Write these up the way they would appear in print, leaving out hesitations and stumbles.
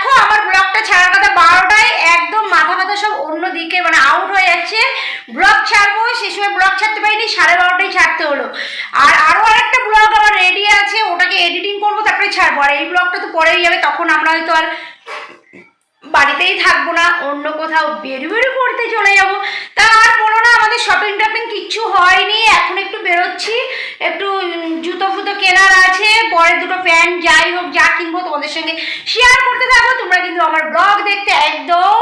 দেখো আমার ব্লগটা ছাড়ার কথা 12টায়, একদম মাথা মাথা সব অন্যদিকে মানে আউট হয়ে যাচ্ছে। ব্লগ ছাড়বো, সেই সময় ব্লগ ছাড়তে পারিনি, 12:30টায় ছাড়তে হলো। আর আরও আরেকটা ব্লগ আমার রেডি আছে, ওটাকে এডিটিং করবো তারপরে ছাড়বো। আর এই ব্লগটা তো পরেই যাবে, তখন আমরা হয়তো আর বাড়িতেই থাকবো না, অন্য কোথাও বেরু করতে চলে যাবো। তা আর বলো না, আমাদের শপিং টপিং কিচ্ছু হয়নি, এখন একটু বেরোচ্ছি, একটু জুতো ফুতো কেনার আছে, পরের দুটো প্যান্ট যাই হোক যা কিনবো তোমাদের সঙ্গে শেয়ার করতে থাকবো। তোমরা কিন্তু আমার ব্লগ দেখতে একদম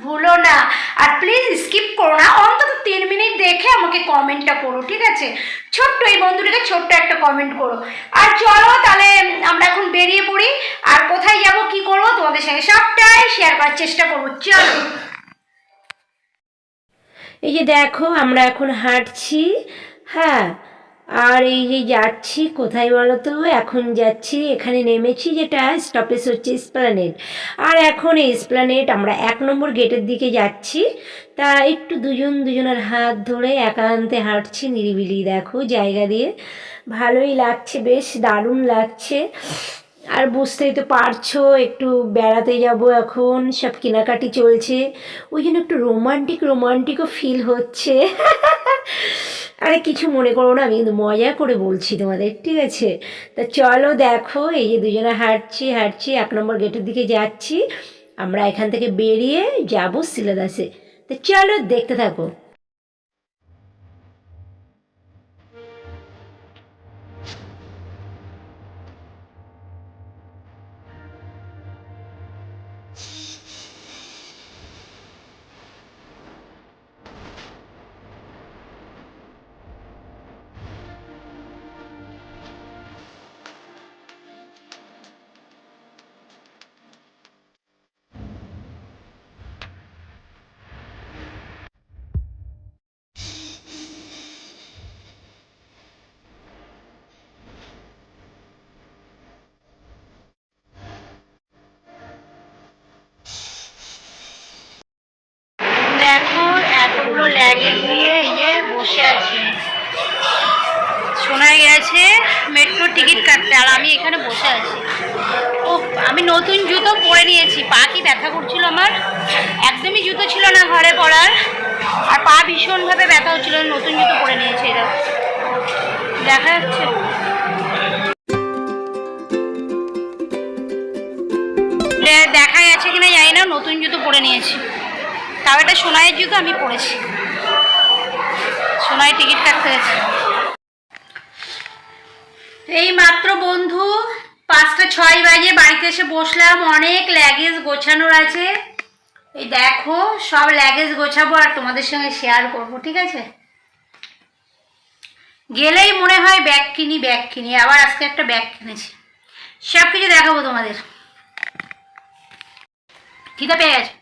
ভুলো না, আর প্লিজ স্কিপ করো না, অন্তত 3 মিনিট দেখে আমাকে কমেন্টটা করো, ঠিক আছে? ছোট্ট এই বন্ধুটাকে ছোট্ট একটা কমেন্ট করো। আর চলো তাহলে আমরা এখন বেরিয়ে পড়ি, আর কোথায় যাব কি করবো তোমাদের সঙ্গে সবটাই শেয়ার করার চেষ্টা করবো। চলো। এই যে দেখো আমরা এখন হাঁটছি, হ্যাঁ, আর এই যে যাচ্ছি কোথায় বলো তো, এখন যাচ্ছি এখানে নেমেছি, যেটা স্টপেজ হচ্ছে এসপ্ল্যানেড। আর এখন এই এসপ্ল্যানেড আমরা 1 নম্বর গেটের দিকে যাচ্ছি। তা একটু দুজনের হাত ধরে একান্তে হাঁটছি নিরিবিলি, দেখো জায়গা দিয়ে ভালোই লাগছে, বেশ দারুণ লাগছে। আর বুঝতেই তো পারছো একটু বেড়াতে যাব এখন, সব কেনাকাটি চলছে, ওই জন্য একটু রোমান্টিকও ফিল হচ্ছে। আরে কিছু মনে করো না, আমি কিন্তু মজা করে বলছি তোমাদের, ঠিক আছে? তা চলো দেখো, এই যে দুজনে হাঁটছি 1 নম্বর গেটের দিকে যাচ্ছি, আমরা এখান থেকে বেরিয়ে যাবো সিলেদাসে। তো চলো দেখতে থাকো। দেখো এতগুলো ল্যাগেজ নিয়ে এই যে বসে আছি, শোনা গেছে মেট্রো টিকিট কাটতে, আর আমি এখানে বসে আছি। ও আমি নতুন জুতো পরে নিয়েছি, পা কি ব্যথা করছিল আমার, একদমই জুতো ছিল না ঘরে পরার, আর পা ভীষণভাবে ব্যথা হচ্ছিল, নতুন জুতো পরে নিয়েছি। এটা দেখা যাচ্ছে, দেখা যাচ্ছে কিনা জানি না, নতুন জুতো পরে নিয়েছি, তাও এটা সোনাইয়ের জুতো আমি পরেছি, সোনাই টিকিট কাটতে গেছি। এই মাত্র বন্ধু 5:06 বাজে বাড়িতে এসে বসলাম, অনেক ল্যাগেজ গোছানোর আছে। এই দেখো সব ল্যাগেজ গোছাবো আর তোমাদের সঙ্গে শেয়ার করবো, ঠিক আছে? গেলেই মনে হয় ব্যাগ কিনি, আবার আজকে একটা ব্যাগ কিনেছি, সব কিছু দেখাবো তোমাদের। খিদে পেয়ে গেছে।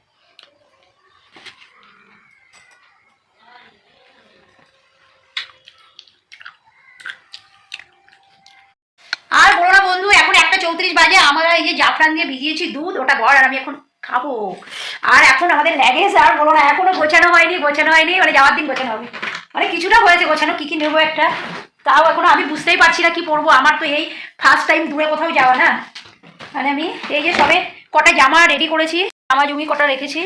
আর বলো না বন্ধু, এখন 1:34 বাজে, আমরা এই যে জাফরান দিয়ে ভিজিয়েছি দুধ, ওটা গড়, আর আমি এখন খাবো। আর এখন আমাদের ল্যাগেজ আর বলো না, এখনো গোছানো হয়নি, মানে যাওয়ার দিন গোছানো হবে, মানে কিছুটা হয়েছে গোছানো, কি নেবো একটা, তাও এখনো আমি বুঝতেই পারছি না কি পরবো। আমার তো এই ফার্স্ট টাইম দূরে কোথাও যাওয়া না, মানে আমি এই যে সবে কটা জামা রেডি করেছি, জামা জমি কটা রেখেছি,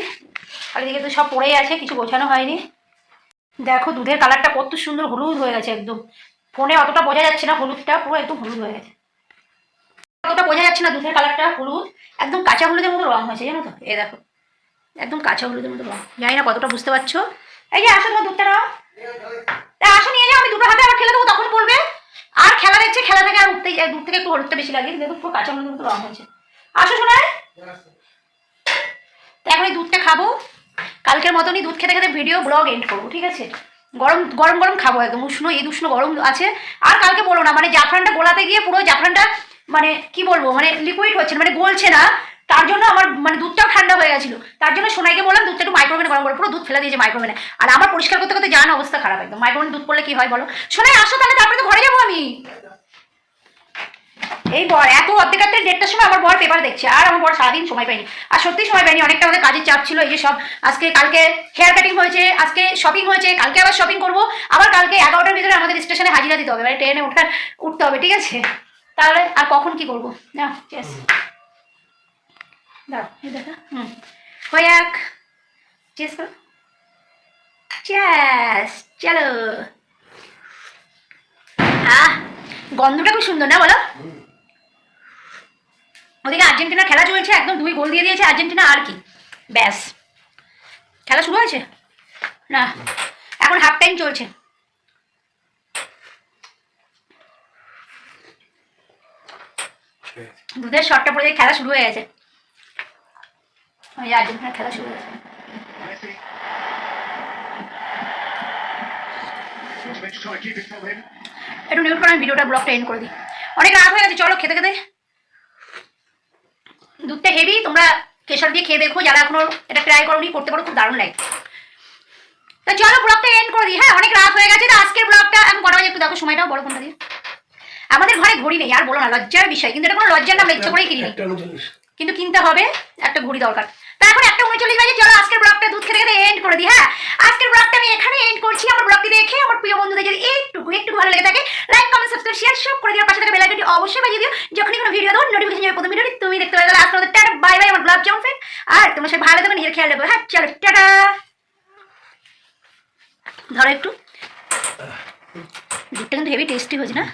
আর এদিকে তো সব পড়েই আছে, কিছু গোছানো হয়নি। দেখো দুধের কালারটা কত সুন্দর হলুদ হয়ে গেছে একদম, ফোনে অতটা বোঝা যাচ্ছে না, হলুদটা পুরো একদম হলুদ হয়ে গেছে, অতটা বোঝা যাচ্ছে না, দুধের কালারটা হলুদ, একদম কাঁচা হলুদের মতো রং হয়েছে, জানো তো? এ দেখো একদম কাঁচা হলুদের মতো রং, জানি না কতটা বুঝতে পারছো। এই যে আসো তোমার দুধটা নাও, আসো নিয়ে যাও, আমি দুটো হাতে আবার খেলে দেবো, তখন বলবে। আর খেলা দেখছে, খেলা থেকে আর উঠতে দুধ থেকে একটু হলুদটা বেশি লাগে, দেখো পুরো কাঁচা হলুদের মতো রং হয়েছে। আসো শোনায়, তো এখন এই দুধটা খাবো, কালকের মতনই দুধ খেতে খেতে ভিডিও ব্লগ এন্ড করবো, ঠিক আছে? গরম খাবো, একদম উষ্ণ, এই উষ্ণ গরম আছে। আর কালকে বলো না, মানে জাফরানটা গোলাতে গিয়ে পুরো জাফরানটা মানে কি বলবো, মানে লিকুইড হচ্ছে না, মানে গলছে না, তার জন্য আমার মানে দুধটাও ঠান্ডা হয়ে গেছিলো, তার জন্য সোনাইকে বললাম দুধটা একটু মাইক্রোওভেনে গরম করে, পুরো দুধ ফেলে দিয়েছে মাইক্রোওভেনে। আর আমার পরিষ্কার করতে করতে জান অবস্থা খারাপ একদম, মাইক্রোওভেনে দুধ পড়লে কি হয় বলো? সোনাই আসো তাহলে, তারপরে তো ঘরে যাবো আমি। এই বর এত অর্ধেক 1:30টার সময় আমার বর পেপার দেখছে, আর আমার বর সারাদিন সময় পাইনি, আর সত্যি সময় পাইনি, অনেকটা আমাদের কাজের চাপ ছিল। এই যে সব আজকে কালকে হেয়ার কাটিং হয়েছে, আজকে শপিং হয়েছে, কালকে আবার শপিং করবো, আবার কালকে 11টার ভিতরে আমাদের স্টেশনে হাজিরা দিতে হবে, মানে ট্রেনে উঠতে হবে, ঠিক আছে? তাহলে আর কখন কি করবো না। দাও এই দেখা হয়ে যাক চেস করো চেস চলো গন্ধটা খুব সুন্দর না বলো ওদিকে আর্জেন্টিনার খেলা চলছে একদম 2 গোল দিয়ে দিয়েছে আর্জেন্টিনা আর কি ব্যাস খেলা শুরু হয়েছে না এখন হাফ টাইম চলছে দুধের শটটা পড়ে খেলা শুরু হয়ে গেছে আর্জেন্টিনার খেলা শুরু হয়েছে একটু নিউট করে আমি ভিডিওটা ব্লগটা এন্ড করে দিই অনেক রাত হয়ে গেছে চলো খেতে খেতে দুধটা হেভি তোমরা কেশর দিয়ে খেয়ে দেখো যারা এখনো এটা ট্রাই করোনি করতে পারো খুব দারুণ লাগে তা চলো ব্লগটা এন্ড করে দিই হ্যাঁ অনেক রাত হয়ে গেছে তো আজকের ব্লগটা আমি কটা বাজে একটু দেখো সময়টাও বড় কোনটা দিয়ে আমাদের ঘরে ঘড়ি নেই আর বলো না লজ্জার বিষয় কিন্তু এটা কোনো লজ্জার নাম ইচ্ছে করেই কিনি কিন্তু কিনতে হবে একটা ঘড়ি দরকার তা এখন 1:39 বাজে চলো আজকের ব্লগটা দুধ খেতে খেতে এন্ড করে দিই হ্যাঁ আজকের ব্লগটা আমি এখানে এন্ড করছি আমার ব্লগটি দেখে আমার প্রিয় বন্ধুদের যদি একটু ভালো লেগে থাকে লাইক কমেন্ট সাবস্ক্রাইব শেয়ার সব করে দিও পাশে থাকা বেল আইকনটি অবশ্যই বাজিয়ে দিও যখনই কোনো ভিডিও দেবো নোটিফিকেশন যাবে প্রথম ভিডিওটি তুমি দেখতে পাবে আজকে আমাদের টাটা বাই বাই আমার ব্লগ জাম ফ্রেন্ড আর তোমার সাথে ভালো থাকবে নিজের খেয়াল রাখবে হ্যাঁ চলো টাটা ধরো একটু দুধটা কিন্তু হেভি টেস্টি হয়েছে না